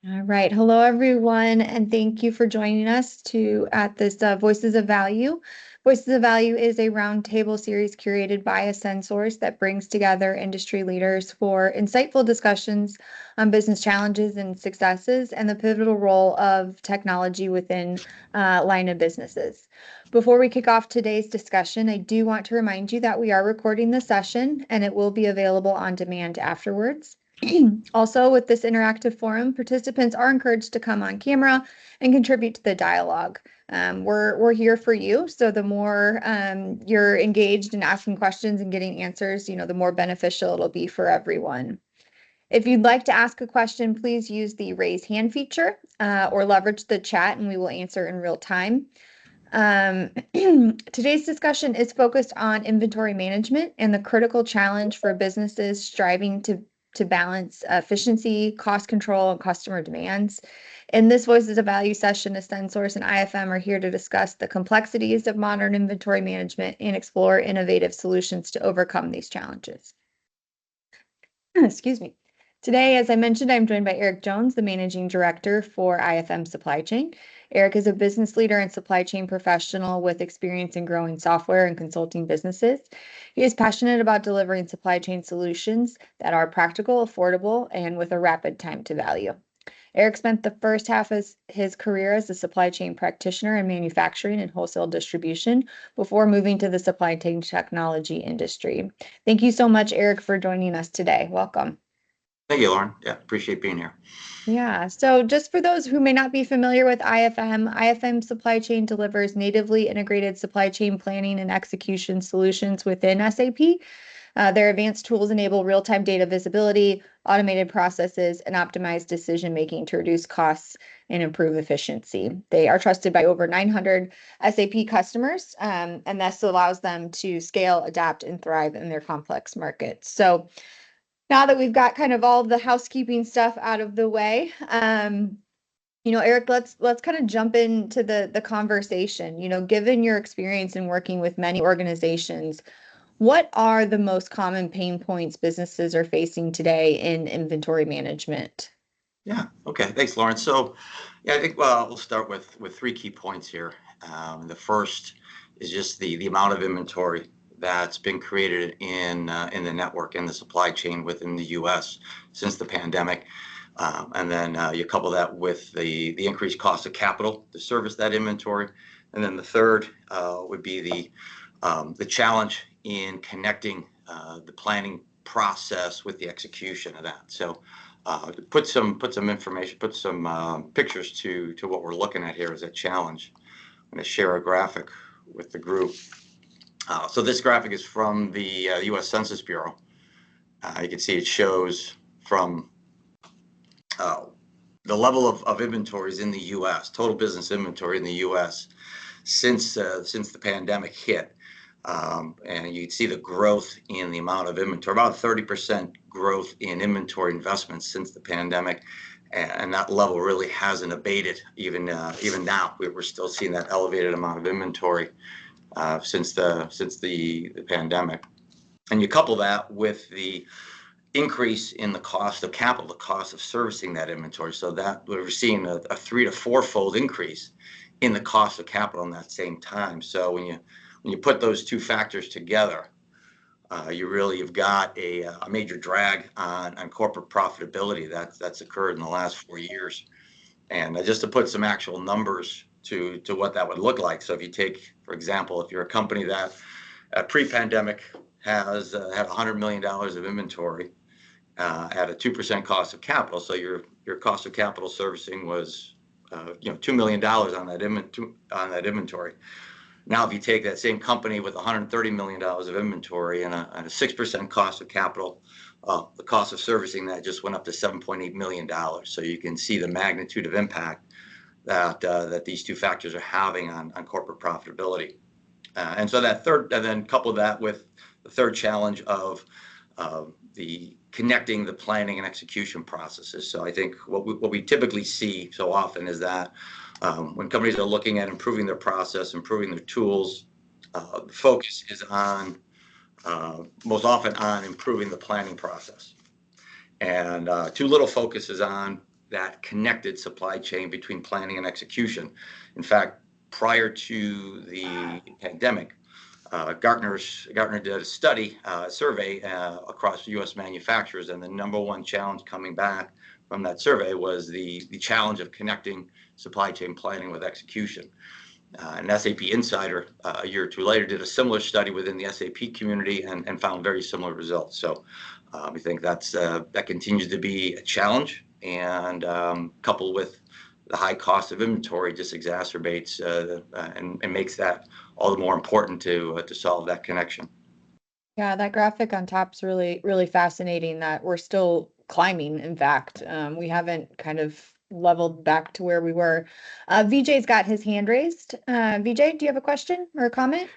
All right. Hello, everyone, and thank you for joining us at this Voices of Value. Voices of Value is a roundtable series curated by Ascensource that brings together industry leaders for insightful discussions on business challenges and successes and the pivotal role of technology within line of businesses. Before we kick off today's discussion, I do want to remind you that we are recording the session and it will be available on demand afterwards. Also, with this interactive forum, participants are encouraged to come on camera and contribute to the dialogue. We're here for you, so the more you're engaged in asking questions and getting answers, the more beneficial it'll be for everyone. If you'd like to ask a question, please use the raise hand feature or leverage the chat, and we will answer in real time. Today's discussion is focused on inventory management and the critical challenge for businesses striving to balance efficiency, cost control, and customer demands. In this Voices of Value session, Ascensource and IFM are here to discuss the complexities of modern inventory management and explore innovative solutions to overcome these challenges. Excuse me. Today, as I mentioned, I'm joined by Eric Jones, the Managing Director for IFM Supply Chain. Eric is a business leader and supply chain professional with experience in growing software and consulting businesses. He is passionate about delivering supply chain solutions that are practical, affordable, and with a rapid time to value. Eric spent the first half of his career as a supply chain practitioner in manufacturing and wholesale distribution before moving to the supply chain technology industry. Thank you so much, Eric, for joining us today. Welcome. Thank you, Lauren. Yeah, appreciate being here. Yeah, so just for those who may not be familiar with IFM Supply Chain delivers natively integrated supply chain planning and execution solutions within SAP. Their advanced tools enable real-time data visibility, automated processes, and optimized decision-making to reduce costs and improve efficiency. They are trusted by over 900 SAP customers, and this allows them to scale, adapt, and thrive in their complex markets. So now that we've got kind of all the housekeeping stuff out of the way, Eric, let's kind of jump into the conversation. Given your experience in working with many organizations, what are the most common pain points businesses are facing today in inventory management? Yeah, okay, thanks, Lauren. So, I think we'll start with three key points here. The first is just the amount of inventory that's been created in the network and the supply chain within the U.S. since the pandemic. And then you couple that with the increased cost of capital to service that inventory. And then the third would be the challenge in connecting the planning process with the execution of that. So put some information, put some pictures to what we're looking at here as a challenge. I'm going to share a graphic with the group. So this graphic is from the U.S. Census Bureau. You can see it shows from the level of inventories in the U.S., total business inventory in the U.S. since the pandemic hit. And you can see the growth in the amount of inventory, about 30% growth in inventory investments since the pandemic. And that level really hasn't abated even now. We're still seeing that elevated amount of inventory since the pandemic. And you couple that with the increase in the cost of capital, the cost of servicing that inventory. So that we're seeing a 3 to 4-fold increase in the cost of capital in that same time. So when you put those two factors together, you've got a major drag on corporate profitability that's occurred in the last 4 years. And just to put some actual numbers to what that would look like. So if you take, for example, if you're a company that pre-pandemic has had $100 million of inventory at a 2% cost of capital, so your cost of capital servicing was $2 million on that inventory. Now, if you take that same company with $130 million of inventory and a 6% cost of capital, the cost of servicing that just went up to $7.8 million. So you can see the magnitude of impact that these two factors are having on corporate profitability. And so and then couple that with the third challenge of the connecting the planning and execution processes. So I think what we typically see so often is that when companies are looking at improving their process, improving their tools, the focus is most often on improving the planning process. And too little focus is on that connected supply chain between planning and execution. In fact, prior to the pandemic, Gartner did a study, survey across U.S. manufacturers, and the number one challenge coming back from that survey was the challenge of connecting supply chain planning with execution. And SAP Insider, a year or two later, did a similar study within the SAP community and found very similar results. So we think that continues to be a challenge, and coupled with the high cost of inventory, just exacerbates and makes that all the more important to solve that connection. Yeah, that graphic on top is really, really fascinating that we're still climbing. In fact, we haven't kind of leveled back to where we were. VJ's got his hand raised. VJ, do you have a question or a comment?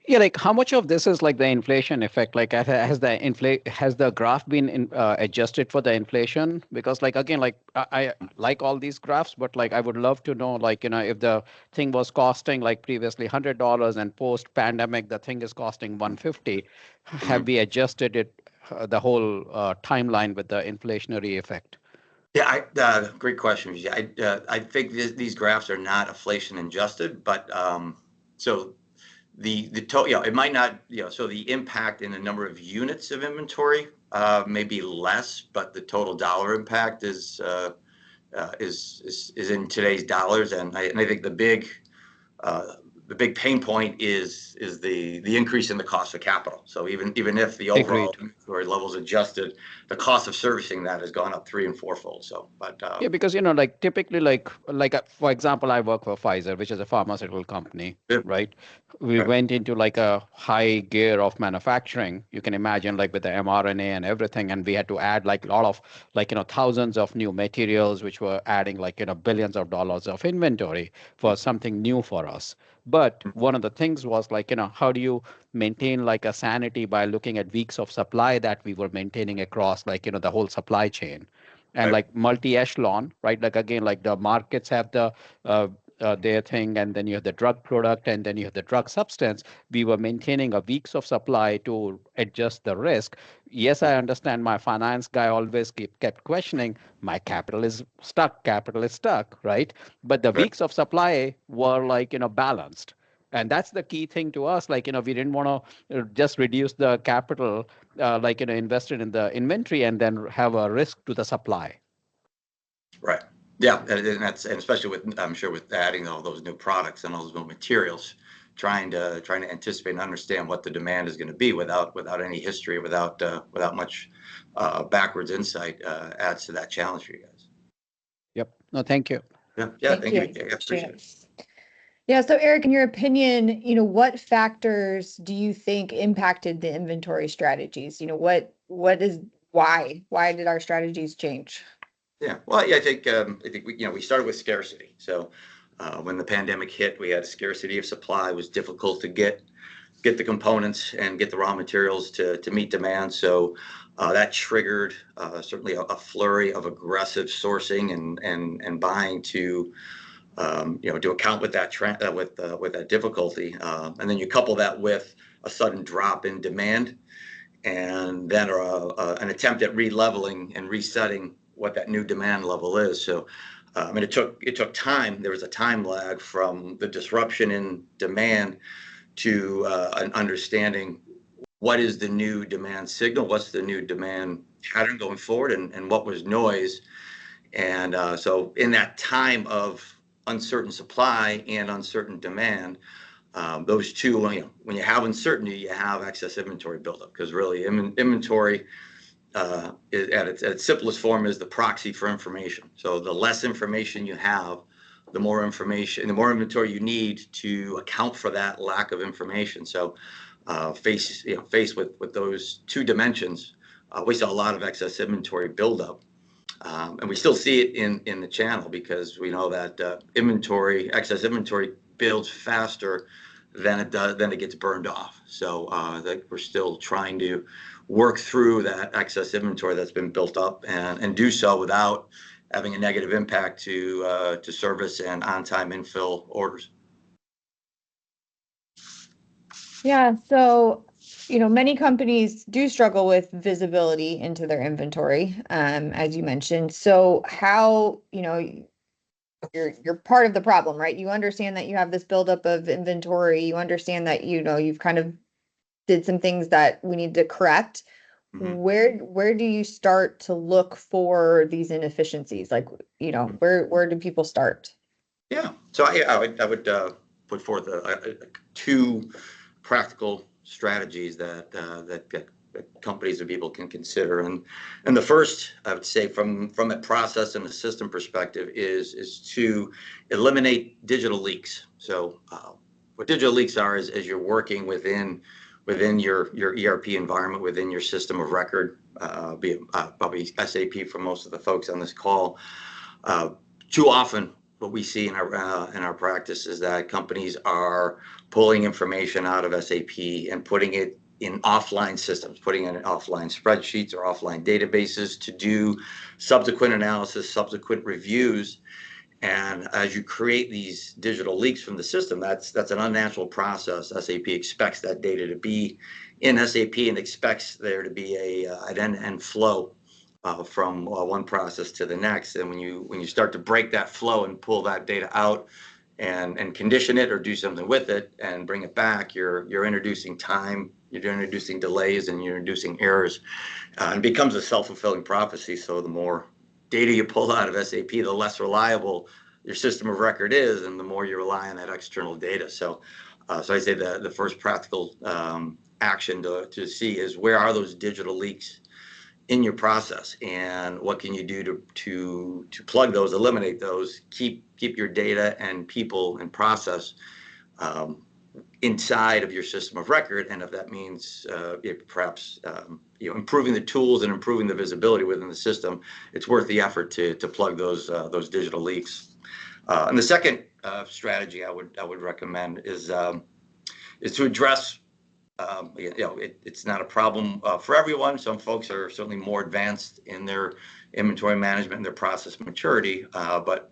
Yeah, like how much of this is like the inflation effect? Like has the graph been adjusted for the inflation? Because like again, like I like all these graphs, but like I would love to know, like, if the thing was costing like previously $100 and post pandemic the thing is costing 150, have we adjusted it the whole timeline with the inflationary effect? Yeah, great question, Vijay. I think these graphs are not inflation adjusted, but so the total, it might not, so the impact in the number of units of inventory may be less, but the total dollar impact is in today's dollars, and I think the big pain point is the increase in the cost of capital. So even if the overall inventory levels adjusted, the cost of servicing that has gone up 3- and 4-fold. So, but yeah, because like typically, like for example, I work for Pfizer, which is a pharmaceutical company, right? We went into like a high gear of manufacturing. You can imagine, like with the mRNA and everything, and we had to add like a lot of like thousands of new materials, which were adding like billions of dollars of inventory for something new for us. But one of the things was like, how do you maintain like a sanity by looking at weeks of supply that we were maintaining across like, the whole supply chain and like multi-echelon, right? Like again, like the markets have their thing, and then you have the drug product, and then you have the drug substance. We were maintaining a weeks of supply to adjust the risk. Yes, I understand my finance guy always kept questioning, my capital is stuck, right? But the weeks of supply were like, balanced. And that's the key thing to us. Like, we didn't want to just reduce the capital, like, invested in the inventory and then have a risk to the supply. Right. Yeah, and especially with, I'm sure, with adding all those new products and all those new materials, trying to anticipate and understand what the demand is going to be without any history, without much backwards insight, adds to that challenge for you guys. Yep. No, thank you. Yeah, thank you. I appreciate it. Yeah. So Eric, in your opinion, what factors do you think impacted the inventory strategies? Why did our strategies change? Yeah, well, yeah, I think we started with scarcity. So when the pandemic hit, we had a scarcity of supply. It was difficult to get the components and get the raw materials to meet demand. So that triggered certainly a flurry of aggressive sourcing and buying to to account with that trend, with that difficulty. And then you couple that with a sudden drop in demand, and then an attempt at re-leveling and resetting what that new demand level is. So, it took time. There was a time lag from the disruption in demand to an understanding what is the new demand signal, what's the new demand pattern going forward, and what was noise. And so in that time of uncertain supply and uncertain demand, those two, when you have uncertainty, you have excess inventory buildup, because really inventory is, at its simplest form, is the proxy for information. So the less information you have, the more inventory you need to account for that lack of information. So faced with those two dimensions, we saw a lot of excess inventory buildup. And we still see it in the channel, because we know that excess inventory builds faster than it gets burned off. So we're still trying to work through that excess inventory that's been built up, and do so without having a negative impact to service and on-time infill orders. Yeah. So Many companies do struggle with visibility into their inventory, as you mentioned. So how, you're part of the problem, right? You understand that you have this buildup of inventory. You understand that, you've kind of did some things that we need to correct. Mhm. Where do you start to look for these inefficiencies? Like, where do people start? Yeah. So I would put forth two practical strategies that companies and people can consider. And the first, I would say, from a process and a system perspective, is to eliminate digital leaks. So what digital leaks are is you're working within your ERP environment, within your system of record, be it probably SAP for most of the folks on this call. Uh, Too often, what we see in our practice is that companies are pulling information out of SAP and putting it in offline systems, putting it in offline spreadsheets or offline databases to do subsequent analysis, subsequent reviews. And as you create these digital leaks from the system, that's an unnatural process. SAP expects that data to be in SAP and expects there to be an end-to-end flow from one process to the next. And when you start to break that flow and pull that data out and condition it or do something with it and bring it back, you're introducing time, you're introducing delays, and you're introducing errors, and it becomes a self-fulfilling prophecy. So the more data you pull out of SAP, the less reliable your system of record is, and the more you rely on that external data. So I say the first practical action to see is, where are those digital leaks in your process, and what can you do to plug those, eliminate those, keep your data and people and process um, inside of your system of record. And if that means perhaps improving the tools and improving the visibility within the system, it's worth the effort to plug those digital leaks. And the second strategy I would recommend is to address. It's not a problem for everyone. Some folks are certainly more advanced in their inventory management and their process maturity, but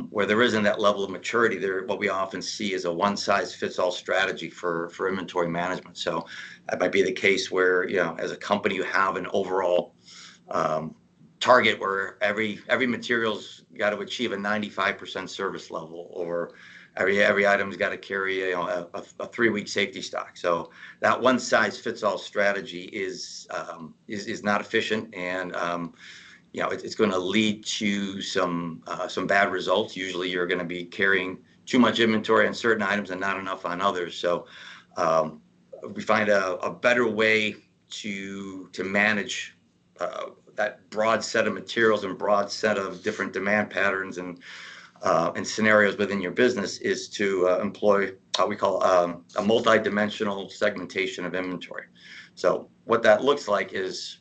where there isn't that level of maturity, what we often see is a one-size-fits-all strategy for inventory management. So that might be the case where, as a company, you have an overall target where every material's got to achieve a 95% service level, or every item's got to carry a 3-week safety stock. So that one-size-fits-all strategy is not efficient, and it's going to lead to some bad results. Usually, you're going to be carrying too much inventory on certain items and not enough on others. So we find a better way to manage that broad set of materials and broad set of different demand patterns and scenarios within your business, is to employ what we call a multi-dimensional segmentation of inventory. So what that looks like is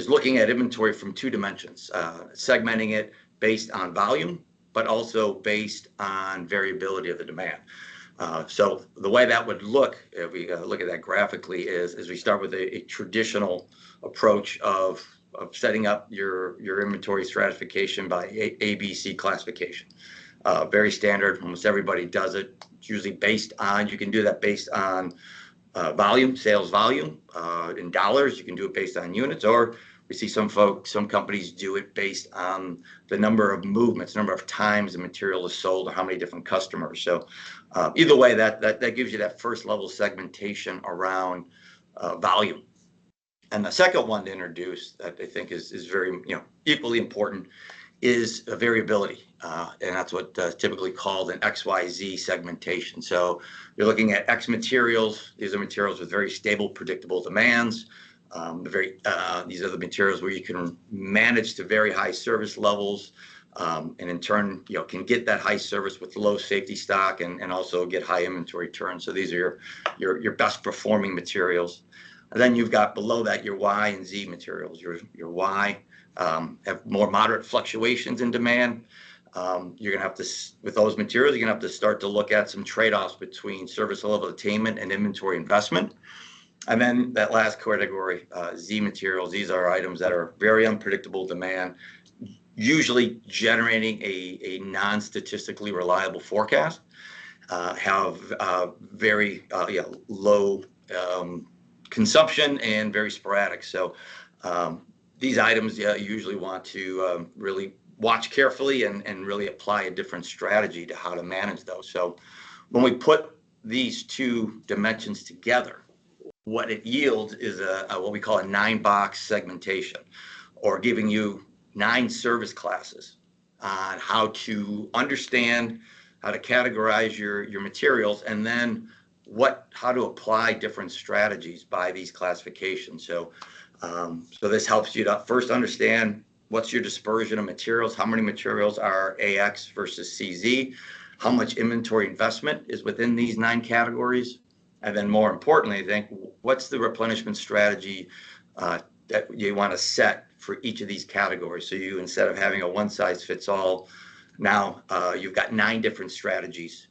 looking at inventory from 2 dimensions, segmenting it based on volume, but also based on variability of the demand. So the way that would look, if we look at that graphically, is we start with a traditional approach of setting up your inventory stratification by ABC classification. Very standard. Almost everybody does it. It's usually you can do that based on volume, sales volume, in dollars. You can do it based on units, or we see some companies do it based on the number of movements, number of times the material is sold, or how many different customers. So either way, that gives you that first level segmentation around volume. And the second one to introduce, that I think is very equally important, is a variability, and that's what typically called an XYZ segmentation. So you're looking at X materials. These are materials with very stable, predictable demands. These are the materials where you can manage to very high service levels, and in turn, can get that high service with low safety stock, and also get high inventory turn. So these are your best performing materials. And then you've got below that your Y and Z materials. Your Y have more moderate fluctuations in demand. You're gonna have to, with those materials, you're gonna have to start to look at some trade-offs between service level attainment and inventory investment. And then that last category, Z materials, these are items that are very unpredictable demand, usually generating a non-statistically reliable forecast, have very low consumption and very sporadic. So these items you usually want to really watch carefully and really apply a different strategy to how to manage those. So when we put these two dimensions together, what it yields is what we call a 9-box segmentation, or giving you 9 service classes on how to understand how to categorize your materials, and then how to apply different strategies by these classifications. So this helps you to first understand what's your dispersion of materials, how many materials are AX versus CZ, how much inventory investment is within these 9 categories, and then more importantly, I think, what's the replenishment strategy that you want to set for each of these categories. So you, instead of having a one-size-fits-all, now you've got 9 different strategies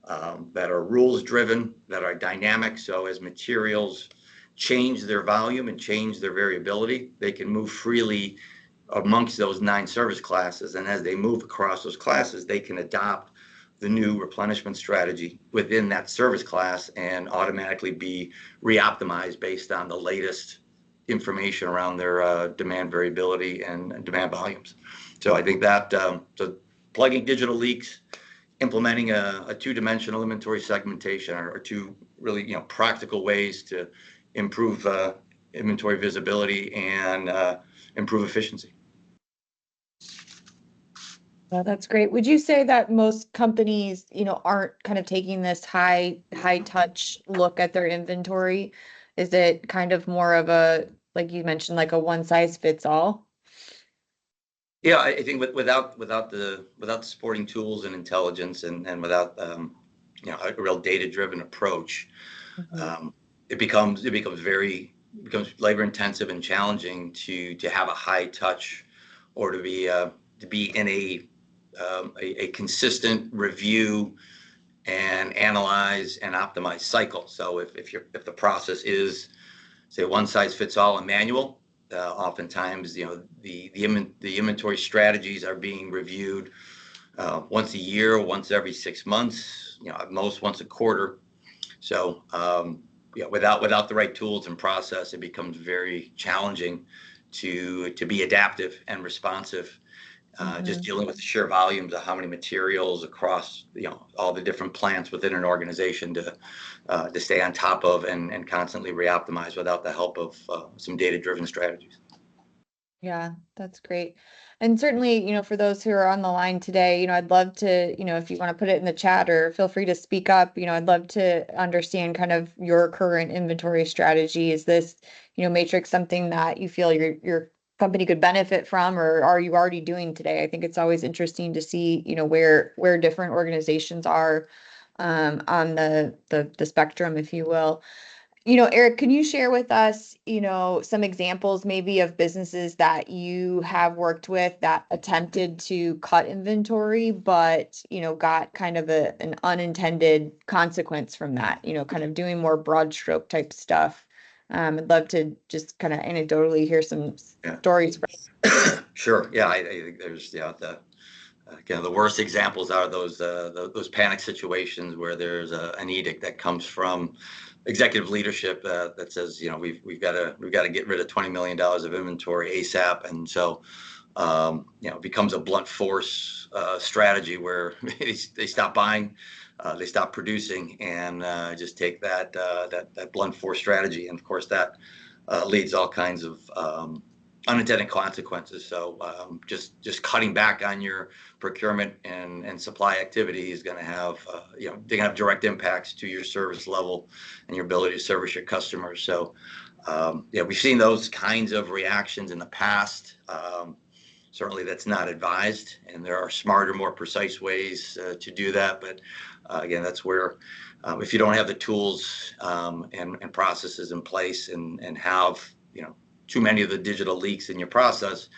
that are rules-driven, that are dynamic. So as materials change their volume and change their variability, they can move freely amongst those 9 service classes. And as they move across those classes, they can adopt the new replenishment strategy within that service class and automatically be re-optimized based on the latest information around their demand variability and demand volumes. So I think that so plugging digital leaks, implementing a 2-dimensional inventory segmentation are 2 really practical ways to improve inventory visibility and improve efficiency. Well, that's great. Would you say that most companies, aren't kind of taking this high touch look at their inventory? Is it kind of more of a, like you mentioned, like a one size fits all? Yeah, I think without the supporting tools and intelligence and without a real data-driven approach, it becomes labor intensive and challenging to have a high touch, or to be in a consistent review and analyze and optimize cycle. So if the process is, say, one size fits all and manual, oftentimes the inventory strategies are being reviewed once a year, once every 6 months, at most once a quarter. So without the right tools and process, it becomes very challenging to be adaptive and responsive. Just dealing with the sheer volumes of how many materials across all the different plants within an organization to stay on top of and constantly re-optimize without the help of some data-driven strategies. Yeah, that's great. And certainly, for those who are on the line today, I'd love to, if you want to put it in the chat or feel free to speak up, I'd love to understand kind of your current inventory strategy. Is this, matrix something that you feel your company could benefit from, or are you already doing today? I think it's always interesting to see, where different organizations are on the spectrum, if you will. Eric, can you share with us, some examples maybe of businesses that you have worked with that attempted to cut inventory, but, got kind of an unintended consequence from that, kind of doing more broad stroke type stuff. I'd love to just kind of anecdotally hear some stories. Sure. Yeah, I think there's the worst examples are those panic situations where there's an edict that comes from executive leadership that says we've got to get rid of $20 million of inventory ASAP, and so it becomes a blunt force strategy where they stop buying. They stop producing and just take that blunt force strategy, and of course that leads all kinds of unintended consequences. So just cutting back on your procurement and supply activity is going to have they're going to have direct impacts to your service level and your ability to service your customers. So we've seen those kinds of reactions in the past. Certainly that's not advised, and there are smarter, more precise ways to do that. But again, that's where if you don't have the tools and processes in place and have too many of the digital leaks in your process,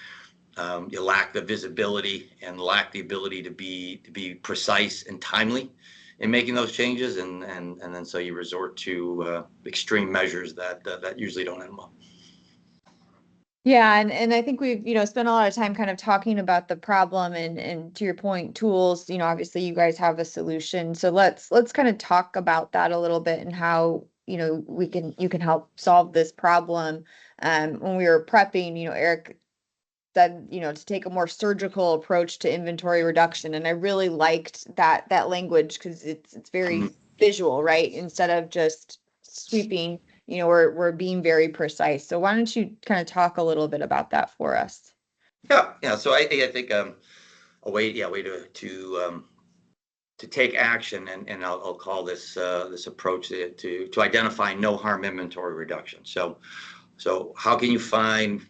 you lack the visibility and lack the ability to be precise and timely in making those changes, and then so you resort to extreme measures that usually don't end well. Yeah, and I think we've, spent a lot of time kind of talking about the problem and to your point, tools, obviously you guys have a solution. So let's kind of talk about that a little bit and how, you can help solve this problem. When we were prepping, Eric said, to take a more surgical approach to inventory reduction. And I really liked that language because it's very visual, right? Instead of just sweeping, we're being very precise. So why don't you kind of talk a little bit about that for us? Yeah. So I think a way to take action, and I'll call this this approach to identify no harm inventory reduction. So how can you find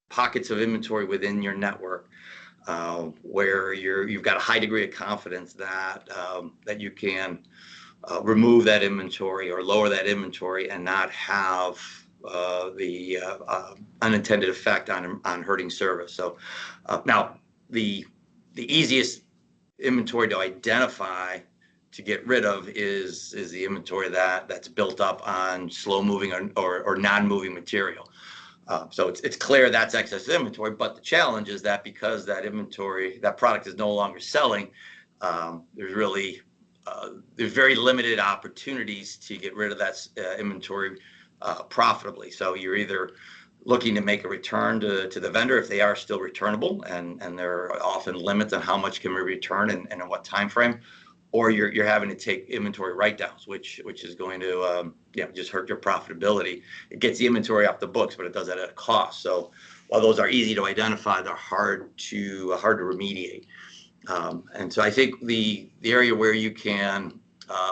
pockets of inventory within your network where you've got a high degree of confidence that that you can remove that inventory or lower that inventory and not have the unintended effect on hurting service. So now the easiest inventory to identify to get rid of is the inventory that's built up on slow moving or non-moving material. So it's clear that's excess inventory, but the challenge is that because that product is no longer selling, there's very limited opportunities to get rid of that inventory profitably. So you're either looking to make a return to the vendor if they are still returnable, and there are often limits on how much can be returned and in what time frame, or you're having to take inventory write-downs, which is going to just hurt your profitability. It gets the inventory off the books, but it does that at a cost. So while those are easy to identify, they're hard to remediate. And so I think the area where you can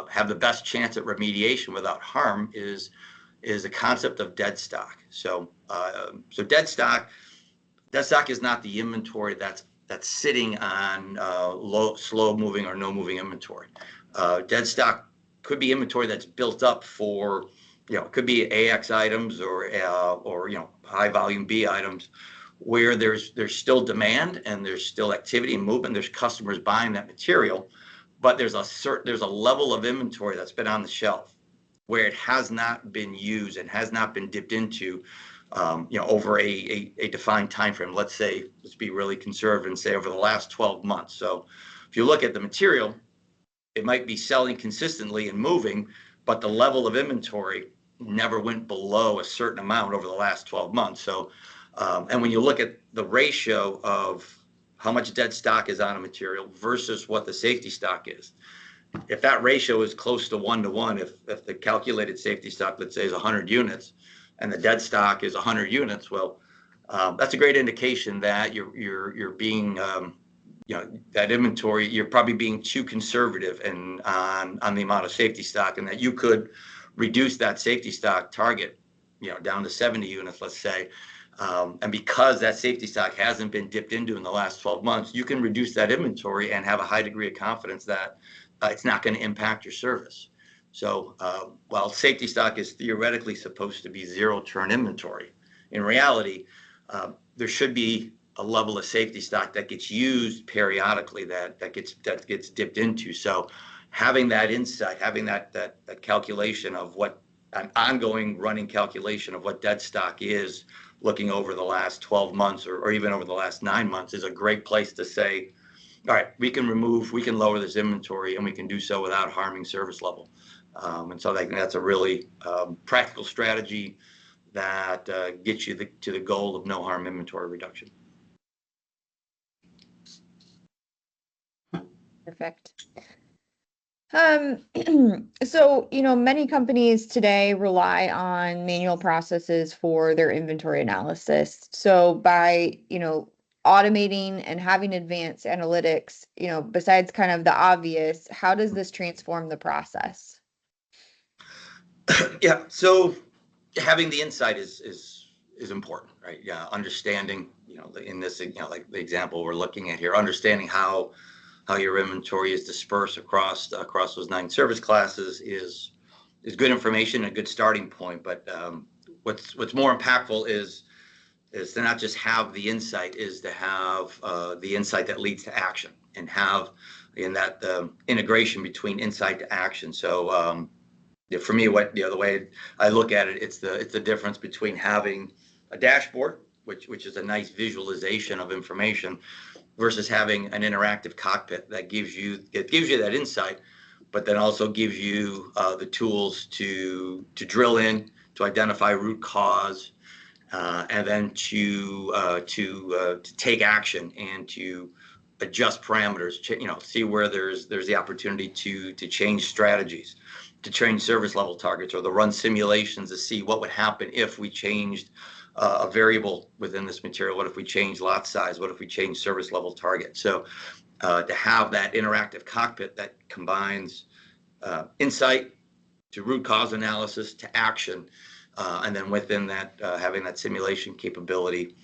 have the best chance at remediation without harm is the concept of dead stock. So dead stock is not the inventory that's sitting on slow moving or no moving inventory. Dead stock could be inventory that's built up for, it could be AX items or high volume B items where there's still demand and there's still activity and movement. There's customers buying that material, but there's a level of inventory that's been on the shelf where it has not been used and has not been dipped into over a defined time frame. Let's be really conservative and say over the last 12 months. So if you look at the material, it might be selling consistently and moving, but the level of inventory never went below a certain amount over the last 12 months. So, and when you look at the ratio of how much dead stock is on a material versus what the safety stock is, if that ratio is close to 1-to-1, if the calculated safety stock, let's say, is 100 units, and the dead stock is 100 units, well, that's a great indication that you're being, that inventory, you're probably being too conservative and on the amount of safety stock, and that you could reduce that safety stock target, down to 70 units, let's say. And because that safety stock hasn't been dipped into in the last 12 months, you can reduce that inventory and have a high degree of confidence that it's not going to impact your service. So while safety stock is theoretically supposed to be zero turn inventory, in reality, there should be a level of safety stock that gets used periodically that gets dipped into. So having that insight, having that calculation of what an ongoing running calculation of what dead stock is, looking over the last 12 months or even over the last 9 months, is a great place to say, all right, we can lower this inventory, and we can do so without harming service level. And so that's a really practical strategy that gets you to the goal of no harm inventory reduction. Perfect. So, many companies today rely on manual processes for their inventory analysis. So by, automating and having advanced analytics, besides kind of the obvious, how does this transform the process? Yeah, so having the insight is important, right? Yeah, understanding, in this, like the example we're looking at here, understanding how your inventory is dispersed across those 9 service classes is good information, a good starting point. But what's more impactful is to not just have the insight, is to have the insight that leads to action, and have in that integration between insight to action. So for me, the way I look at it, it's the difference between having a dashboard, which is a nice visualization of information, versus having an interactive cockpit that gives you that insight, but then also gives you the tools to drill in, to identify root cause, and then to take action and to adjust parameters. See where there's the opportunity to change strategies, to change service level targets, or to run simulations to see what would happen if we changed a variable within this material. What if we change lot size? What if we change service level target? So to have that interactive cockpit that combines insight to root cause analysis to action, and then within that having that simulation capability,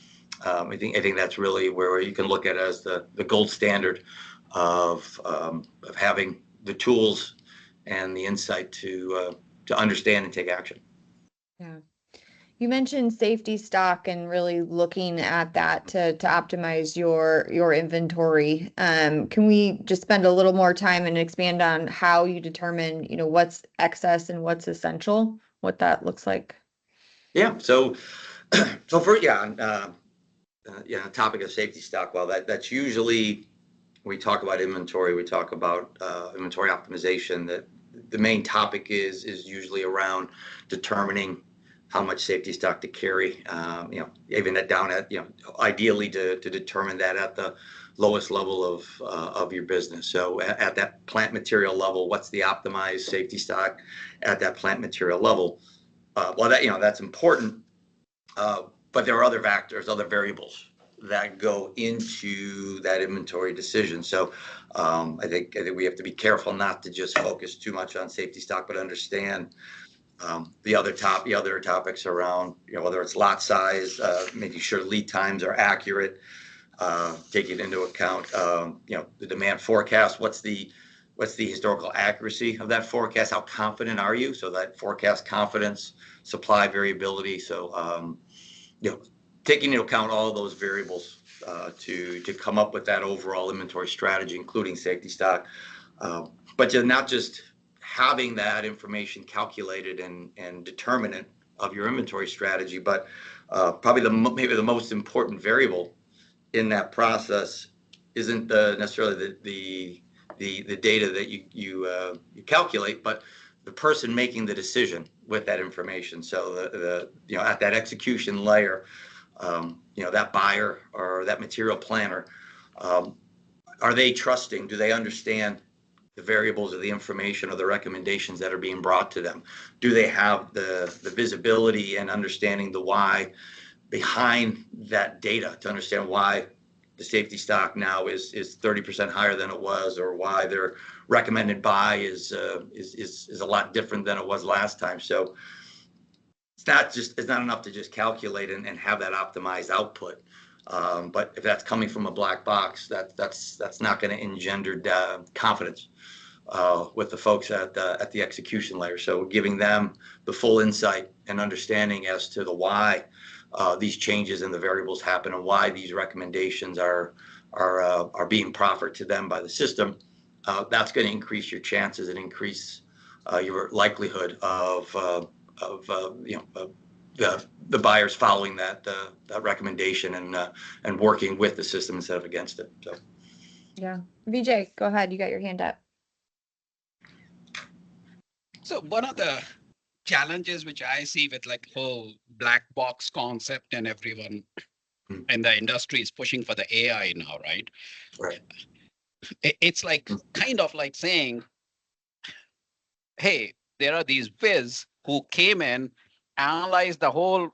I think that's really where you can look at it as the gold standard of having the tools and the insight to understand and take action. Yeah. You mentioned safety stock and really looking at that to optimize your inventory. Can we just spend a little more time and expand on how you determine, what's excess and what's essential, what that looks like? Yeah. So for topic of safety stock. Well, that's usually when we talk about inventory. We talk about inventory optimization. That the main topic is usually around determining how much safety stock to carry, even down at, ideally to determine that at the lowest level of your business. So at that plant material level, what's the optimized safety stock at that plant material level? Well, that's important, but there are other factors, other variables that go into that inventory decision. So I think we have to be careful not to just focus too much on safety stock, but understand the other topics around, whether it's lot size, making sure lead times are accurate, taking into account, the demand forecast. What's the historical accuracy of that forecast? How confident are you? So that forecast confidence, supply variability. So, taking into account all of those variables to come up with that overall inventory strategy, including safety stock, but not just having that information calculated and determinant of your inventory strategy, but probably maybe the most important variable in that process isn't necessarily the data that you calculate, but the person making the decision with that information. So at that execution layer, that buyer or that material planner, are they trusting? Do they understand the variables of the information or the recommendations that are being brought to them? Do they have the visibility and understanding the why behind that data to understand why the safety stock now is 30% higher than it was, or why their recommended buy is a lot different than it was last time? So it's not enough to just calculate and have that optimized output. But if that's coming from a black box, that's not going to engender confidence with the folks at the execution layer. So giving them the full insight and understanding as to the why these changes in the variables happen and why these recommendations are being proffered to them by the system, that's going to increase your chances and increase your likelihood of the buyers following that recommendation and working with the system instead of against it. So yeah, Vijay, go ahead. You got your hand up. So one of the challenges which I see with like whole black box concept, and everyone in the industry is pushing for the AI now, right? Right. It's like kind of like saying, hey, there are these whiz who came in, analyzed the whole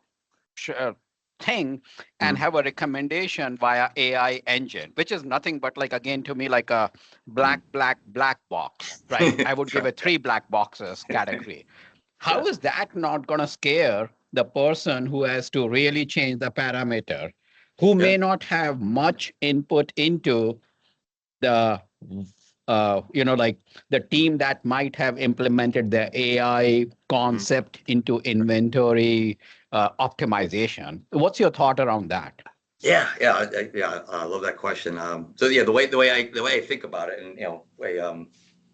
thing, and have a recommendation via AI engine, which is nothing but like, again, to me, like a black box, right? I would give it 3 black boxes category. How is that not going to scare the person who has to really change the parameter, who may not have much input into the like the team that might have implemented the AI concept into inventory optimization? What's your thought around that? Yeah, I love that question. So yeah, the way I think about it, and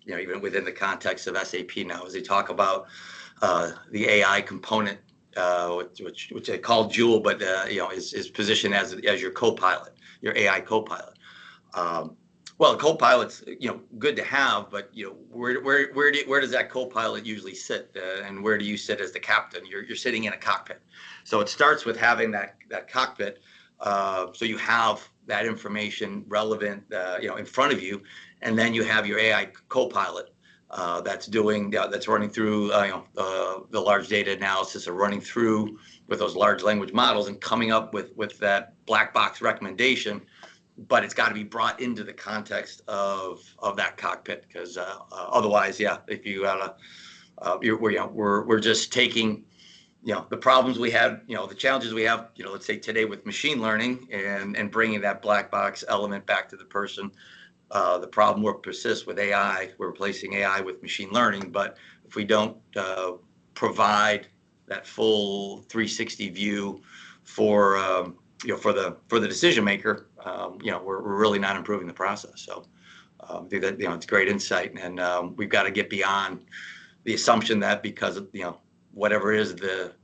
even within the context of SAP now, as they talk about the AI component, which I call Joule, but is positioned as your co-pilot, your AI co-pilot. Well, Copilot's, good to have, but where does that Copilot usually sit, and where do you sit as the captain? You're sitting in a cockpit, so it starts with having that cockpit, so you have that information relevant, in front of you, and then you have your AI Copilot that's running through the large data analysis, or running through with those large language models and coming up with that black box recommendation. But it's got to be brought into the context of that cockpit, because otherwise, if you got we're just taking the problems we have, the challenges we have, let's say today with machine learning, and bringing that black box element back to the person. The problem will persist with AI. We're replacing AI with machine learning, but if we don't provide that full 360 view for for the decision maker, we're really not improving the process. So I think that it's great insight, and we've got to get beyond the assumption that because of whatever is the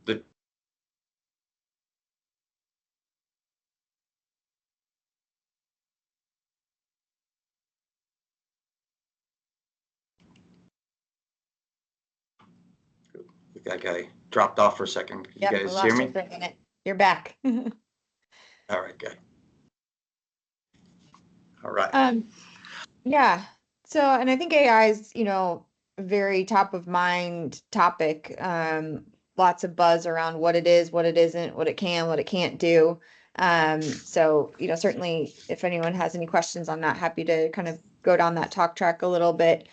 that guy dropped off for a second. Can Yep, you we guys lost hear you me? for a minute. You're back. All right, good. All right. Yeah. So, and I think AI is, very top of mind topic. Lots of buzz around what it is, what it isn't, what it can, what it can't do. So, certainly if anyone has any questions on that, happy to kind of go down that talk track a little bit.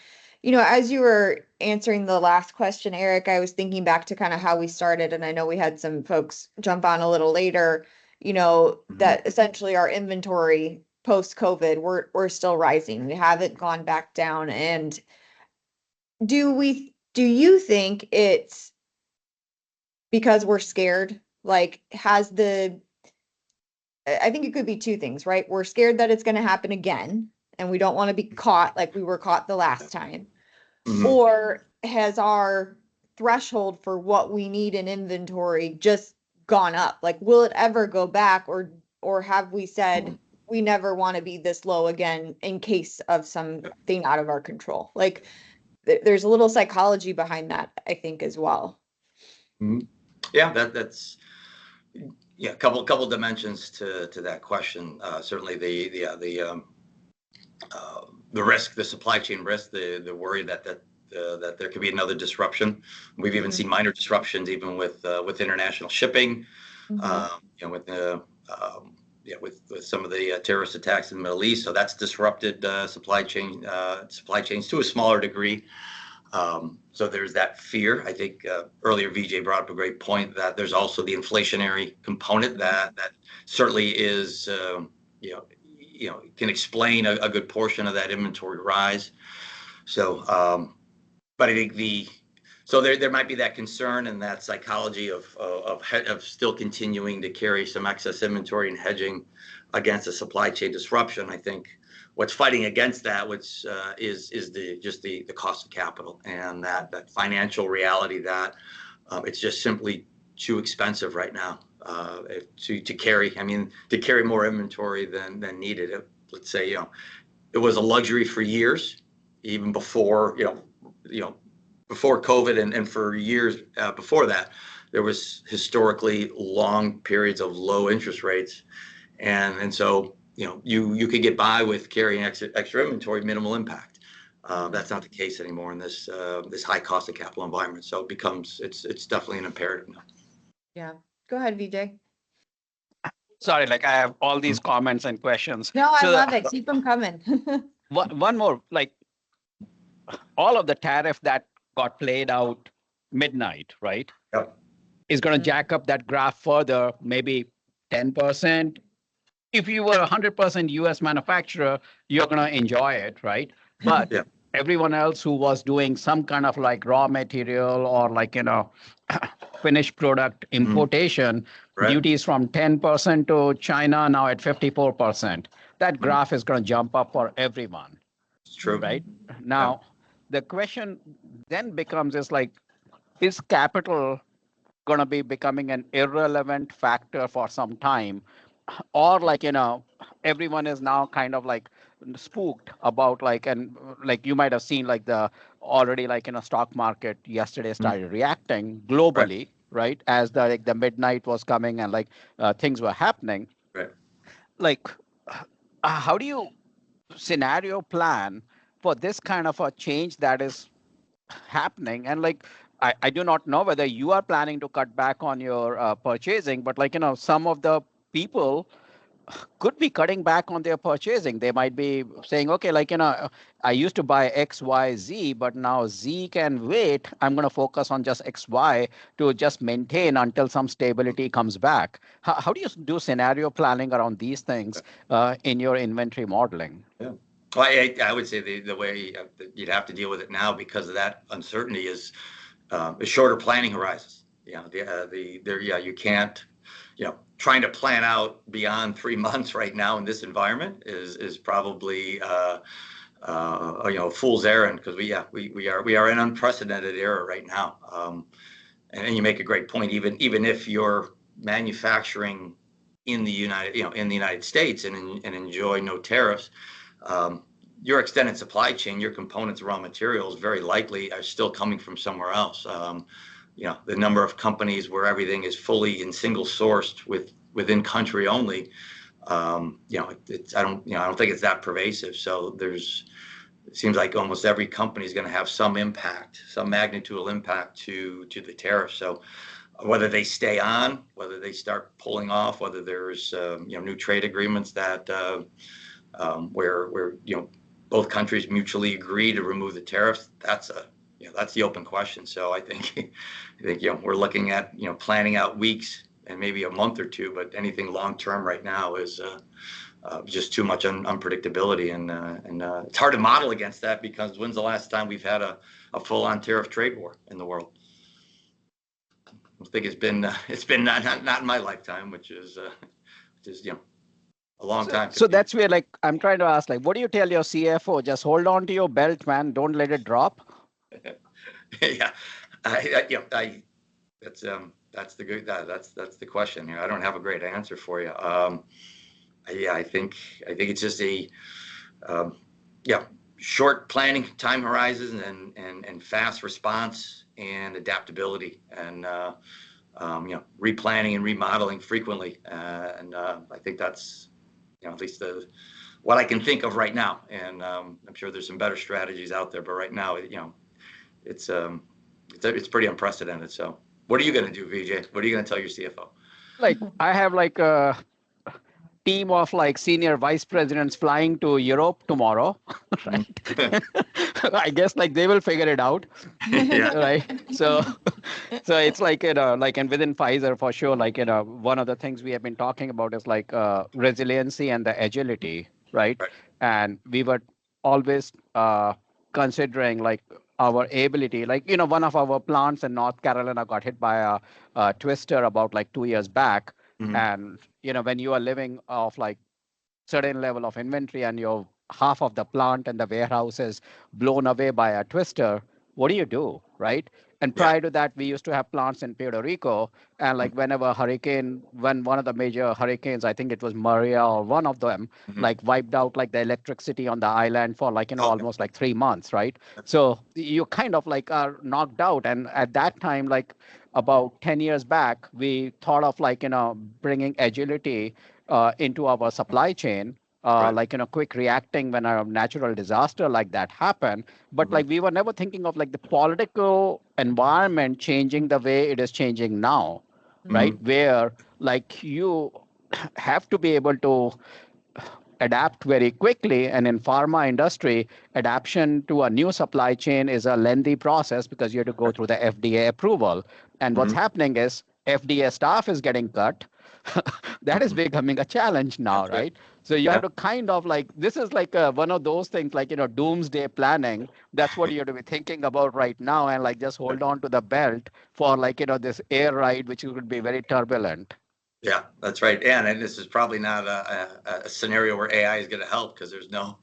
As you were answering the last question, Eric, I was thinking back to kind of how we started, and I know we had some folks jump on a little later, that essentially our inventory post-COVID, we're still rising. We haven't gone back down. And do you think it's because we're scared? Like, I think it could be two things, right? We're scared that it's going to happen again, and we don't want to be caught like we were caught the last time. Mhm. Or has our threshold for what we need in inventory just gone up? Like, will it ever go back, or have we said we never want to be this low again in case of something out of our control? Like, there's a little psychology behind that, I think, as well. Mhm. Yeah, that's a couple dimensions to that question. Certainly the risk, the supply chain risk, the worry that there could be another disruption. We've even seen minor disruptions even with international shipping. With some of the terrorist attacks in the Middle East, so that's disrupted supply chains to a smaller degree. So there's that fear. I think earlier VJ brought up a great point that there's also the inflationary component that certainly is can explain a good portion of that inventory rise. So, but I think there might be that concern and that psychology of still continuing to carry some excess inventory and hedging against a supply chain disruption. I think what's fighting against that, which is the cost of capital, and that financial reality that it's just simply too expensive right now to carry. I mean, to carry more inventory than needed. Let's say it was a luxury for years, even before before COVID, and for years before that, there was historically long periods of low interest rates, and so you could get by with carrying extra inventory, minimal impact. That's not the case anymore in this high cost of capital environment. So it's definitely an imperative now. Yeah. Go ahead, VJ. Sorry, like I have all these comments and questions. No, I So love it. Keep them coming. one more, like all of the tariff that got played out midnight, right? Yep. Is going to jack up that graph further, maybe 10%. If you were 100% US manufacturer, you're going to enjoy it, right? But Yeah. everyone else who was doing some kind of like raw material or like, finished product importation, Right. duties from 10% to China now at 54%. That graph is going to jump up for everyone. It's true. Right? Now, the question then becomes is capital going to be becoming an irrelevant factor for some time? Or everyone is now kind of like spooked about like, and like you might have seen like the already like stock market yesterday started reacting globally, right? As the like the midnight was coming and like things were happening. Right. Like, how do you scenario plan for this kind of a change that is happening? And like, I do not know whether you are planning to cut back on your purchasing, but like, some of the people could be cutting back on their purchasing. They might be saying, okay, like, I used to buy X, Y, Z, but now Z can wait. I'm going to focus on just X, Y to just maintain until some stability comes back. How do you do scenario planning around these things in your inventory modeling? Yeah. Well, I would say the way you'd have to deal with it now because of that uncertainty is shorter planning horizons. You can't, trying to plan out beyond 3 months right now in this environment is probably fool's errand because we are in an unprecedented era right now. And you make a great point. Even if you're manufacturing in the United States and enjoy no tariffs, your extended supply chain, your components, raw materials, very likely are still coming from somewhere else. The number of companies where everything is fully and single sourced within country only, I don't think it's that pervasive. So it seems like almost every company is going to have some impact, some magnitude impact to the tariff. So whether they stay on, whether they start pulling off, whether there's new trade agreements that where both countries mutually agree to remove the tariffs, that's the open question. So I think we're looking at planning out weeks and maybe a month or two, but anything long term right now is just too much unpredictability, and it's hard to model against that because when's the last time we've had a full on tariff trade war in the world? I think it's been not in my lifetime, which is a long time. So that's where like I'm trying to ask, like, what do you tell your CFO? Just hold on to your belt, man. Don't let it drop. Yeah, that's the question. I don't have a great answer for you. I think it's just a short planning time horizons and fast response and adaptability and replanning and remodeling frequently. And I think that's at least what I can think of right now. And I'm sure there's some better strategies out there, but right now, it's pretty unprecedented. So what are you going to do, Vijay? What are you going to tell your CFO? Like I have like a team of like senior vice presidents flying to Europe tomorrow, right? I guess like they will figure it out, right? So it's like and within Pfizer for sure, like one of the things we have been talking about is like resiliency and the agility, right? And we were always considering like our ability, like one of our plants in North Carolina got hit by a twister about like 2 years back. And when you are living off like certain level of inventory and your half of the plant and the warehouse is blown away by a twister, what do you do, right? And prior to that, we used to have plants in Puerto Rico, and like when one of the major hurricanes, I think it was Maria or one of them, like wiped out like the electricity on the island for like almost like 3 months, right? So you kind of like are knocked out. And at that time, like about 10 years back, we thought of like bringing agility into our supply chain, like quick reacting when a natural disaster like that happened. But like we were never thinking of like the political environment changing the way it is changing now, right? Where like you have to be able to adapt very quickly, and in pharma industry, adaptation to a new supply chain is a lengthy process because you have to go through the FDA approval. And what's happening is FDA staff is getting cut. That is becoming a challenge now, right? So you have to kind of like, this is like one of those things like, doomsday planning. That's what you have to be thinking about right now, and like just hold on to the belt for like, this air ride, which could be very turbulent. Yeah, that's right. And this is probably not a scenario where AI is going to help because there's no,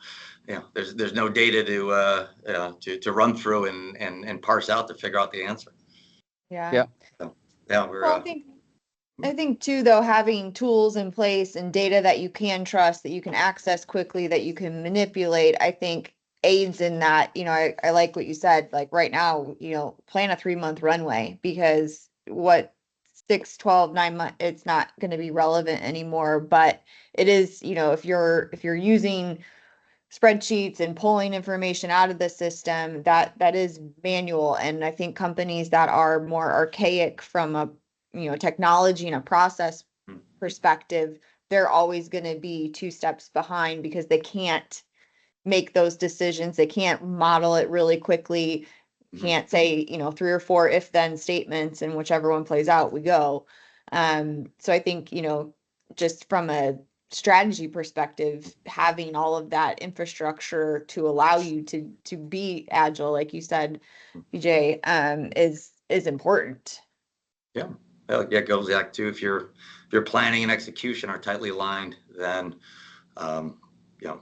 there's no data to run through and parse out to figure out the answer. Yeah. So, yeah, Well, I think I think too, though, having tools in place and data that you can trust, that you can access quickly, that you can manipulate, I think aids in that. I like what you said, like right now, plan a 3-month runway, because what 6, 12, 9 months, it's not going to be relevant anymore. But it is, if you're using spreadsheets and pulling information out of the system, that is manual. And I think companies that are more archaic from a technology and a process perspective, they're always going to be 2 steps behind, because they can't make those decisions. They can't model it really quickly. Can't say 3 or 4 if then statements, and whichever one plays out, we go. So I think just from a strategy perspective, having all of that infrastructure to allow you to be agile, like you said, BJ, is important. Yeah. Well, yeah, it goes back to if your planning and execution are tightly aligned, then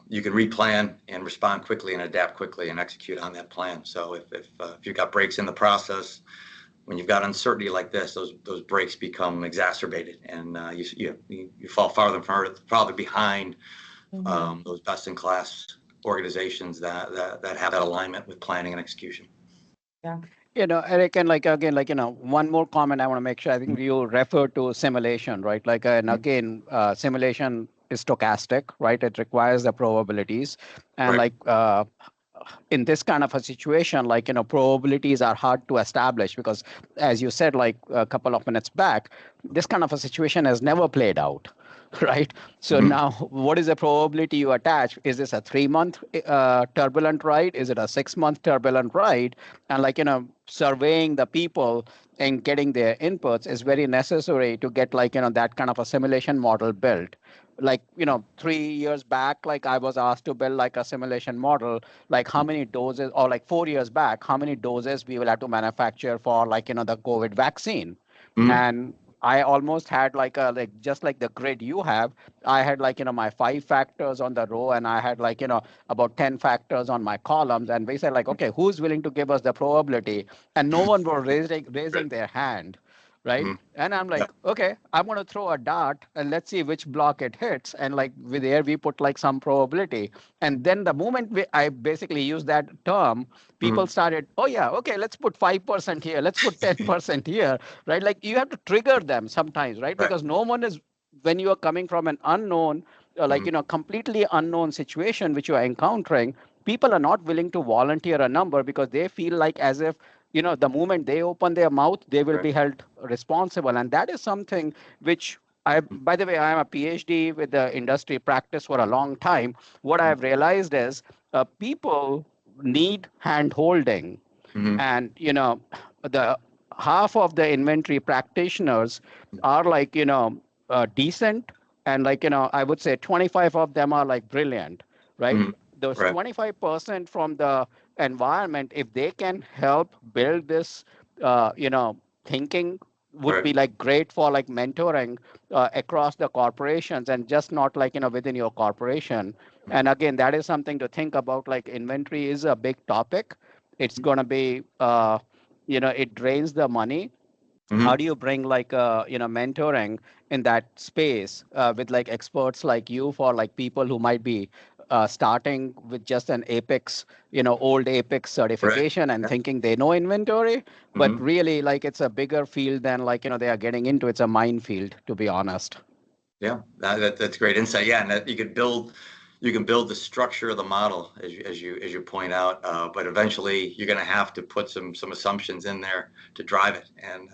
you can replan and respond quickly and adapt quickly and execute on that plan. So if you've got breaks in the process, when you've got uncertainty like this, those breaks become exacerbated, and you fall farther behind those best in class organizations that have that alignment with planning and execution. Yeah. Eric, and again, one more comment I want to make sure. I think you referred to simulation, right? And again, simulation is stochastic, right? It requires the probabilities, and Right. In this kind of a situation, probabilities are hard to establish, because as you said, a couple of minutes back, this kind of a situation has never played out. Right. So now what is the probability you attach? Is this a 3-month turbulent ride? Is it a 6-month turbulent ride? And surveying the people and getting their inputs is very necessary to get that kind of a simulation model built. 3 years back, I was asked to build a simulation model, how many doses, or 4 years back, how many doses we will have to manufacture for the COVID vaccine. And I almost had just like the grid you have, I had my 5 factors on the row, and I had about 10 factors on my columns. And we said okay, who's willing to give us the probability? And no one was raising their hand. Right. And I'm okay, I'm going to throw a dart and let's see which block it hits. And with there, we put some probability. And then the moment I basically used that term, people started, oh yeah, okay, let's put 5% here. Let's put 10% here. Right. You have to trigger them sometimes, right? Because no one is, when you are coming from an unknown, completely unknown situation, which you are encountering, people are not willing to volunteer a number, because they feel as if, the moment they open their mouth, they will be held responsible. And that is something which by the way, I'm a PhD with the industry practice for a long time. What I've realized is people need hand holding. And, the half of the inventory practitioners are decent. And I would say 25 of them are brilliant, right? Those 25% from the environment, if they can help build this, thinking, would be great for mentoring across the corporations, and just not within your corporation. And again, that is something to think about. Inventory is a big topic. It's going to be, it drains the money. How do you bring mentoring in that space with experts like you, for people who might be starting with just an Apex, old Apex certification and thinking they know inventory, but really it's a bigger field than they are getting into. It's a minefield, to be honest. Yeah, that's great insight. Yeah, and that you can build the structure of the model as you point out, but eventually you're going to have to put some assumptions in there to drive it, and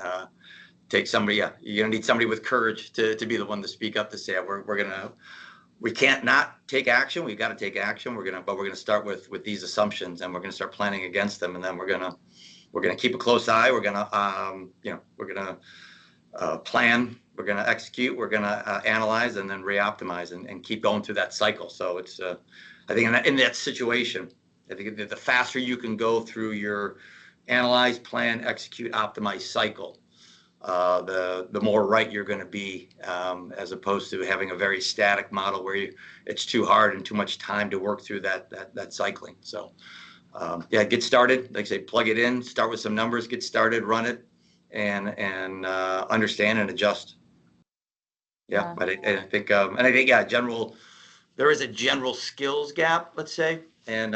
take somebody. Yeah, you're going to need somebody with courage to be the one to speak up, to say we can't not take action. We've got to take action. We're going to start with these assumptions, and we're going to start planning against them, and then we're going to keep a close eye. We're going to plan. We're going to execute. We're going to analyze, and then re-optimize, and keep going through that cycle. So it's I think in that situation, I think the faster you can go through your analyze, plan, execute, optimize cycle, the more right you're going to be, as opposed to having a very static model where it's too hard and too much time to work through that cycling. So yeah, get started. Like I say, plug it in, start with some numbers, get started, run it, and understand and adjust. Yeah, but I think, yeah, there is a general skills gap, let's say, and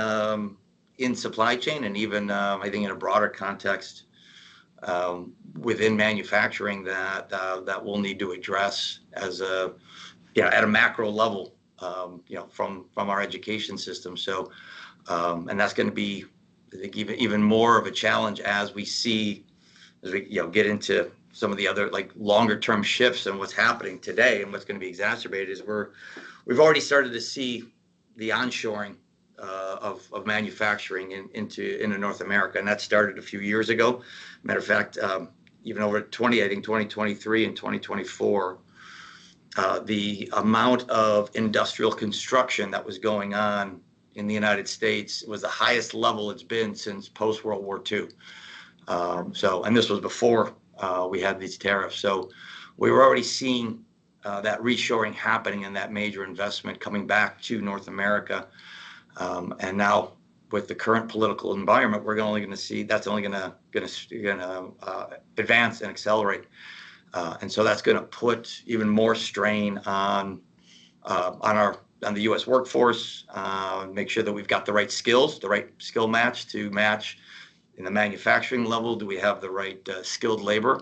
in supply chain, and even I think in a broader context within manufacturing that we'll need to address as at a macro level, from our education system. So, and that's going to be, I think, even more of a challenge as we get into some of the other like longer term shifts and what's happening today, and what's going to be exacerbated is we've already started to see the onshoring of manufacturing into North America, and that started a few years ago. Matter of fact, even over 2023 and 2024, the amount of industrial construction that was going on in the United States was the highest level it's been since post World War II. And this was before we had these tariffs. So we were already seeing that reshoring happening and that major investment coming back to North America. And now with the current political environment, we're only going to see that's only going to advance and accelerate. And so that's going to put even more strain on the U.S. workforce. Make sure that we've got the right skills, the right skill match to match in the manufacturing level. Do we have the right skilled labor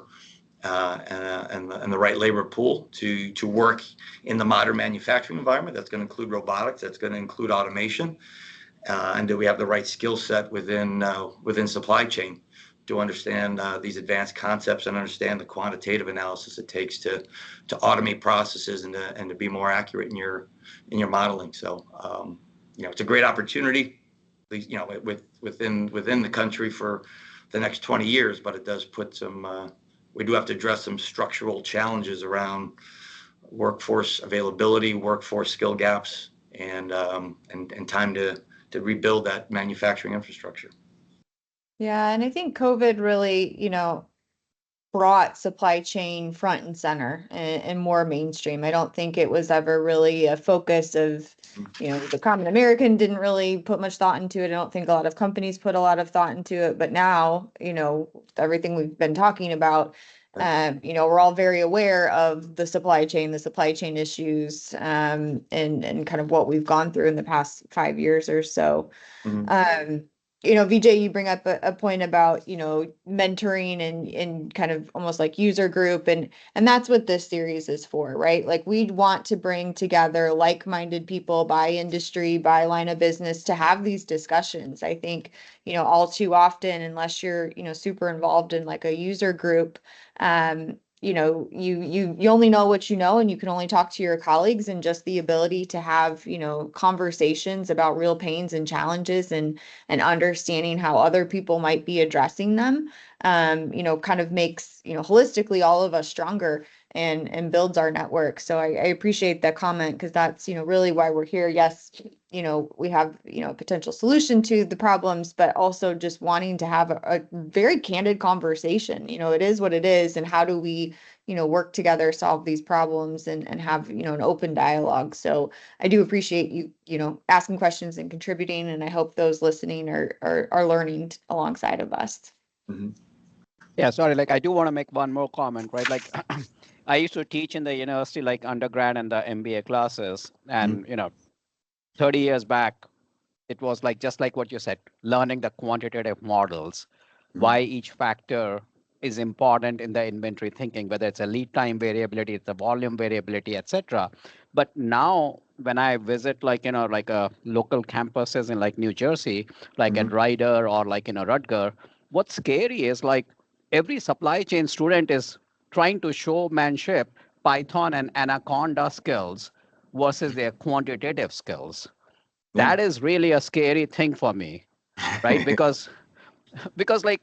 and the right labor pool to work in the modern manufacturing environment? That's going to include robotics. That's going to include automation. And do we have the right skill set within supply chain to understand these advanced concepts and understand the quantitative analysis it takes to automate processes and to be more accurate in your modeling? So it's a great opportunity, within the country for the next 20 years, but it does put we do have to address some structural challenges around workforce availability, workforce skill gaps, and time to rebuild that manufacturing infrastructure. Yeah, and I think COVID really, brought supply chain front and center and more mainstream. I don't think it was ever really a focus of, the common American didn't really put much thought into it. I don't think a lot of companies put a lot of thought into it, but now, everything we've been talking about, we're all very aware of the supply chain issues, and kind of what we've gone through in the past 5 years or so. Mm-hmm. Vijay, you bring up a point about, mentoring and kind of almost like user group, and that's what this series is for, right? Like we want to bring together like-minded people by industry, by line of business to have these discussions. I think, all too often, unless you're, super involved in like a user group, you only know what you know, and you can only talk to your colleagues, and just the ability to have, conversations about real pains and challenges and understanding how other people might be addressing them, kind of makes, holistically all of us stronger and builds our network. So I appreciate that comment, because that's, really why we're here. Yes, we have, a potential solution to the problems, but also just wanting to have a very candid conversation. It is what it is, and how do we, work together, solve these problems, and have, an open dialogue. So I do appreciate you, asking questions and contributing, and I hope those listening are learning alongside of us. Mm-hmm. Yeah, sorry, like I do want to make one more comment, right? Like I used to teach in the university, like undergrad and the MBA classes, and 30 years back, it was like just like what you said, learning the quantitative models, why each factor is important in the inventory thinking, whether it's a lead time variability, it's a volume variability, etc. But now when I visit like a local campuses in like New Jersey, like at Ryder or like Rutger, what's scary is like every supply chain student is trying to showmanship Python and Anaconda skills versus their quantitative skills. That is really a scary thing for me, right? Because like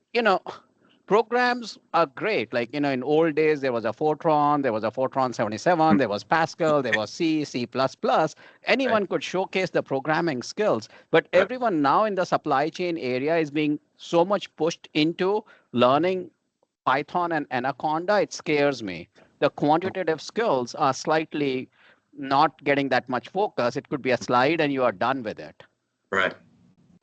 programs are great. Like in old days there was a Fortran 77, there was Pascal, there was C++. Anyone could showcase the programming skills, but everyone now in the supply chain area is being so much pushed into learning Python and Anaconda. It scares me. The quantitative skills are slightly not getting that much focus. It could be a slide and you are done with it. Right.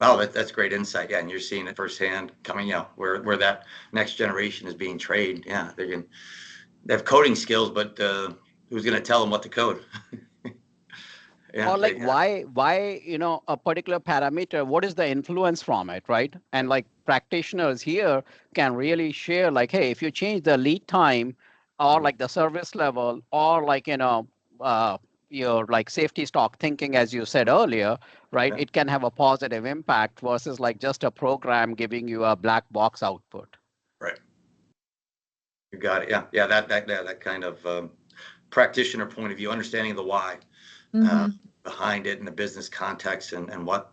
Well, that's great insight. Yeah, and you're seeing it firsthand coming out where that next generation is being trained. Yeah, they have coding skills, but to tell them what to code? Yeah, Or like why a particular parameter, what is the influence from it, right? And like practitioners here can really share like, hey, if you change the lead time or like the service level or like uh, your like safety stock thinking, as you said earlier, right? Yeah. It can have a positive impact versus like just a program giving you a black box output. Right. You got it. Yeah. That kind of practitioner point of view, understanding the why behind it in the business context, and what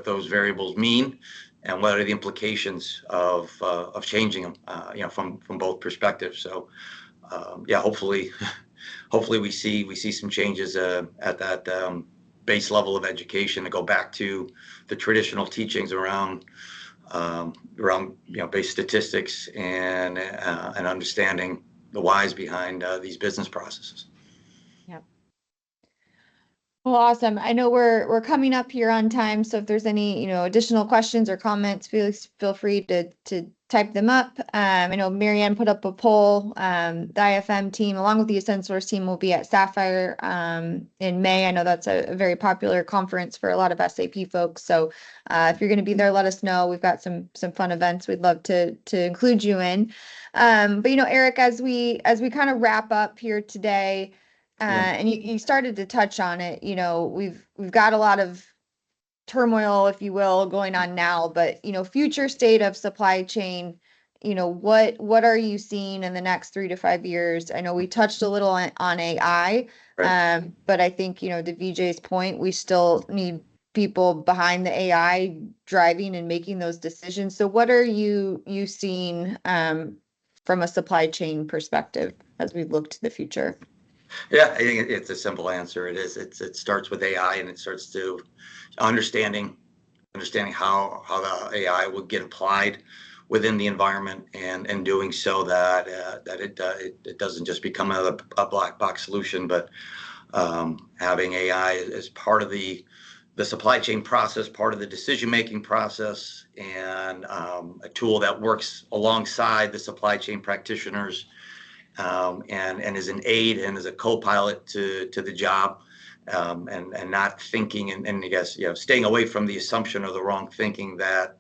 those variables mean, and what are the implications of changing them, from both perspectives. So yeah, hopefully we see some changes at that base level of education to go back to the traditional teachings around base statistics and understanding the whys behind these business processes. Well, awesome. I know we're coming up here on time, so if there's any, additional questions or comments, feel free to type them up. I know Marianne put up a poll. The IFM team, along with the Ascensource team, will be at Sapphire in May. I know that's a very popular conference for a lot of SAP folks. So if you're going to be there, let us know. We've got some fun events we'd love to include you in. But Eric, as we kind of wrap up here today. And you started to touch on it, we've got a lot of turmoil, if you will, going on now, but, future state of supply chain, what are you seeing in the next 3 to 5 years? I know we touched a little on AI, Right. but I think, to VJ's point, we still need people behind the AI driving and making those decisions. So what are you seeing from a supply chain perspective as we look to the future? Yeah, I think it's a simple answer. It is. It starts with AI, and it starts to understanding how the AI would get applied within the environment, and doing so that it doesn't just become a black box solution, but having AI as part of the supply chain process, part of the decision making process, and a tool that works alongside the supply chain practitioners, and is an aid and is a co-pilot to the job, and not thinking, and I guess staying away from the assumption or the wrong thinking that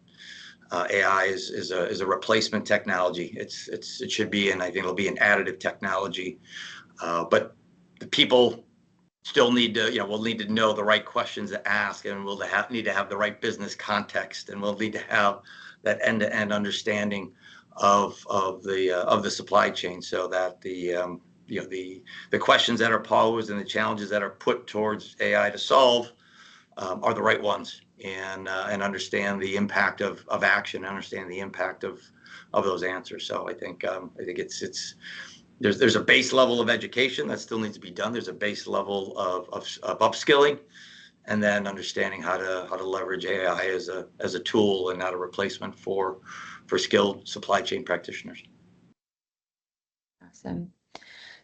AI is a replacement technology. It should be, and I think it'll be an additive technology, but the people still need to will need to know the right questions to ask, and we'll need to have the right business context, and we'll need to have that end-to-end understanding of the supply chain, so that the questions that are posed and the challenges that are put towards AI to solve are the right ones, and understand the impact of action, understand the impact of those answers. So I think it's there's a base level of education that still needs to be done. There's a base level of upskilling, and then understanding how to leverage AI as a tool and not a replacement for skilled supply chain practitioners. Awesome.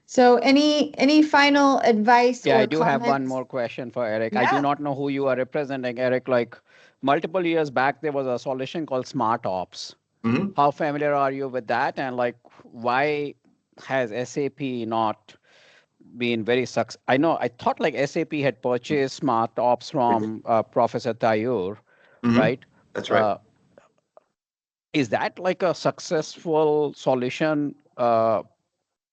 So any final advice Yeah, or I do have one comments? more question for Eric. I Yeah. do not know who you are representing, Eric. Like multiple years back, there was a solution called Smart Ops. Mm-hmm. How familiar are you with that? And like, why has SAP not been very successful? I thought like SAP had purchased Smart Ops from Professor Tayur, Mm-hmm. right? That's right. Is that like a successful solution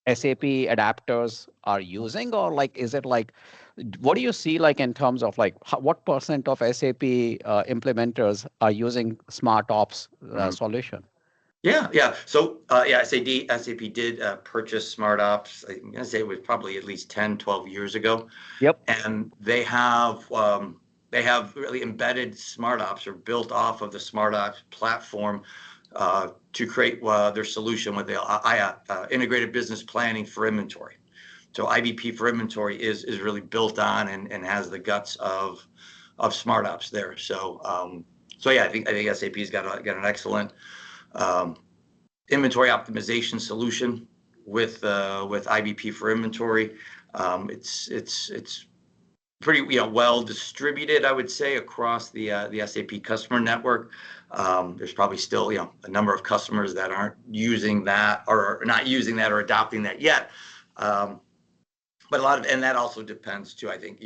SAP adapters are using, or like, is it like, what do you see like in terms of like what % of SAP implementers are using Smart Ops solution? Yeah. So SAP did purchase Smart Ops. I'm gonna say it was probably at least 10, 12 years ago. Yep. And they have really embedded Smart Ops, or built off of the Smart Ops platform, to create their solution with the integrated business planning for inventory. So IBP for inventory is really built on and has the guts of Smart Ops there. So yeah, I think SAP's got an excellent inventory optimization solution with IBP for inventory. It's pretty well distributed, I would say, across the SAP customer network. There's probably still a number of customers that aren't using that, or not using that, or adopting that yet. but a lot of, and that also depends too, I think,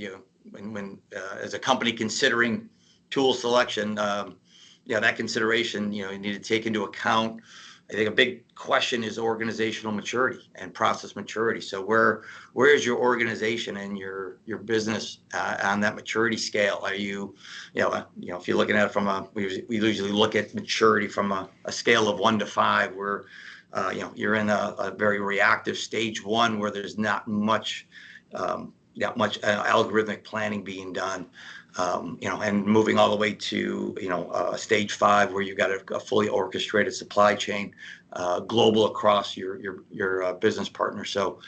when as a company considering tool selection, that consideration, you need to take into account. I think a big question is organizational maturity and process maturity. So where is your organization and your business on that maturity scale? Are you, if you're looking at it from we usually look at maturity from a scale of 1 to 5, where you're in a very reactive stage 1 where there's not much algorithmic planning being done, and moving all the way to stage 5 where you've got a fully orchestrated supply chain, global across your business partner. So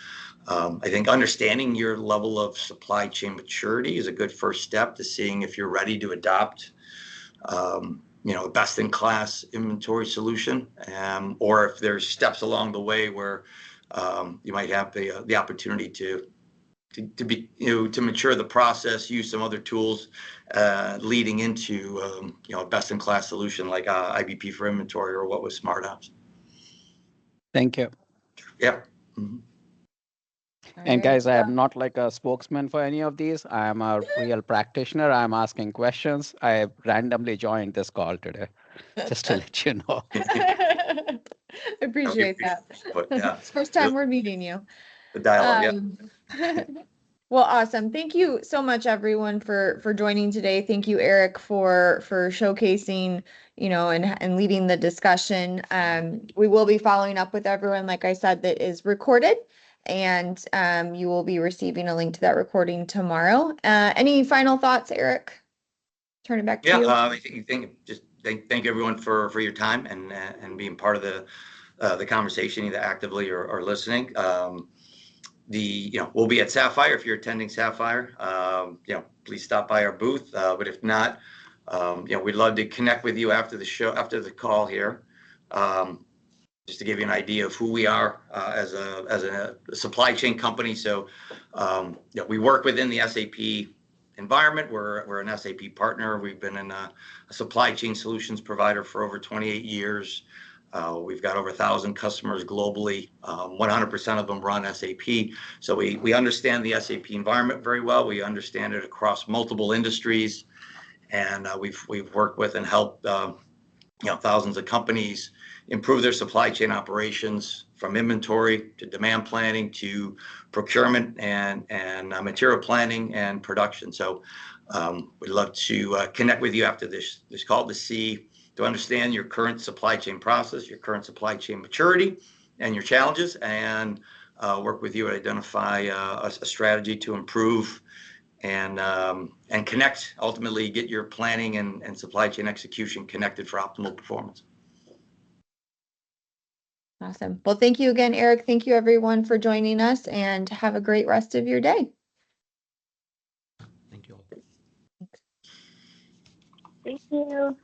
I think understanding your level of supply chain maturity is a good first step to seeing if you're ready to adopt a best-in-class inventory solution, or if there's steps along the way where you might have the opportunity to mature the process, use some other tools, leading into a best-in-class solution like IBP for inventory or what was SmartOps. Thank you. Yep. Mm-hmm. And guys, I am not like a spokesman for any of these. I am a real practitioner. I'm asking questions. I randomly joined this call today, just to let you know. I appreciate that. But, yeah. It's the first time we're meeting you. The dialogue, Well, awesome. Thank you so much, everyone, for joining today. Thank you, Eric, for showcasing, and leading the discussion. We will be following up with everyone, like I said, that is recorded, and you will be receiving a link to that recording tomorrow. Any final thoughts, Eric? Turn it back to you. I think thank everyone for your time and being part of the conversation, either actively or listening. We'll be at Sapphire. If you're attending Sapphire, please stop by our booth. But if not, we'd love to connect with you after the show, after the call here, just to give you an idea of who we are as a supply chain company. So, we work within the SAP environment. We're an SAP partner. We've been in a supply chain solutions provider for over 28 years. We've got over 1,000 customers globally. 100% of them run SAP. So we understand the SAP environment very well. We understand it across multiple industries, and we've worked with and helped thousands of companies improve their supply chain operations, from inventory to demand planning to procurement and material planning and production. So we'd love to connect with you after this call to understand your current supply chain process, your current supply chain maturity, and your challenges, and work with you to identify a strategy to improve and connect, ultimately get your planning and supply chain execution connected for optimal performance. Awesome. Well, thank you again, Eric. Thank you, everyone, for joining us, and have a great rest of your day. Thank you all. Thank you.